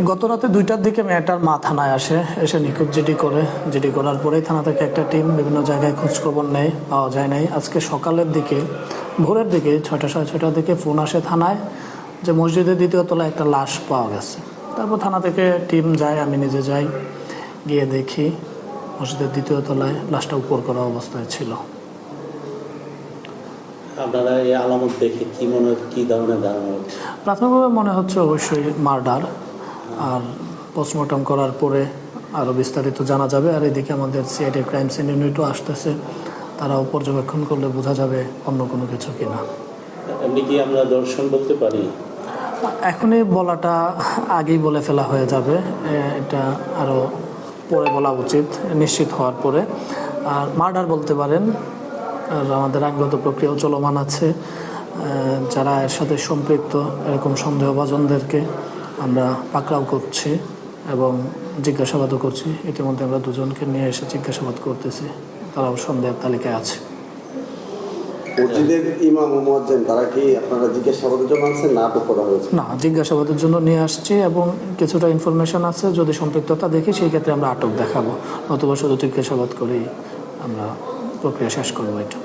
গত রাতে 2টার দিকে মেয়েটার মা থানায় আসে, এসে নিখোঁজ জিডি করার পরেই থানা থেকে একটা টিম বিভিন্ন জায়গায় খোঁজখবর নেয়, পাওয়া যায় নাই। আজকে সকালের দিকে, ভোরের দিকে 6টা সাড়ে 6টার দিকে ফোন আসে থানায় যে মসজিদের 2য় তলায় একটা লাশ পাওয়া গেছে। তারপর থানা থেকে টিম যায়, আমি নিজে যাই, গিয়ে দেখি মসজিদের 2য় তলায় লাশটা উপর করা অবস্থায় ছিল। আপনারা এই আলামত দেখে কি ধরনের ধারণা হচ্ছে? প্রাথমিকভাবে মনে হচ্ছে অবশ্যই মার্ডার, আর পোস্টমর্টম করার পরে আরও বিস্তারিত জানা যাবে। আর এদিকে আমাদের সিআইডি ক্রাইম সিন ইউনিটও আসতেছে, তারাও পর্যবেক্ষণ করলে বোঝা যাবে অন্য কোনো কিছু কিনা। এমনি কি আমরা দর্শন বলতে পারি? এখনই বলাটা আগেই বলে ফেলা হয়ে যাবে, এটা আরও পরে বলা উচিত, নিশ্চিত হওয়ার পরে। আর মার্ডার বলতে পারেন। আর আমাদের আইনগত প্রক্রিয়াও চলমান আছে, যারা এর সাথে সম্পৃক্ত এরকম সন্দেহভাজনদেরকে আমরা পাকড়াও করছি এবং জিজ্ঞাসাবাদও করছি। ইতিমধ্যে আমরা 2জনকে নিয়ে এসে জিজ্ঞাসাবাদ করতেছি, তারাও সন্দেহের তালিকায় আছে। মসজিদের ইমাম ও মুয়াজ্জিন তারা কি আপনারা জিজ্ঞাসাবাদের জন্য আনছেন না আটক করা হয়েছে? না, জিজ্ঞাসাবাদের জন্য নিয়ে আসছি এবং কিছুটা ইনফরমেশন আছে, যদি সম্পৃক্ততা দেখি সেই ক্ষেত্রে আমরা আটক দেখাবো, নতুবা শুধু জিজ্ঞাসাবাদ করেই আমরা প্রক্রিয়া শেষ করবো এটা।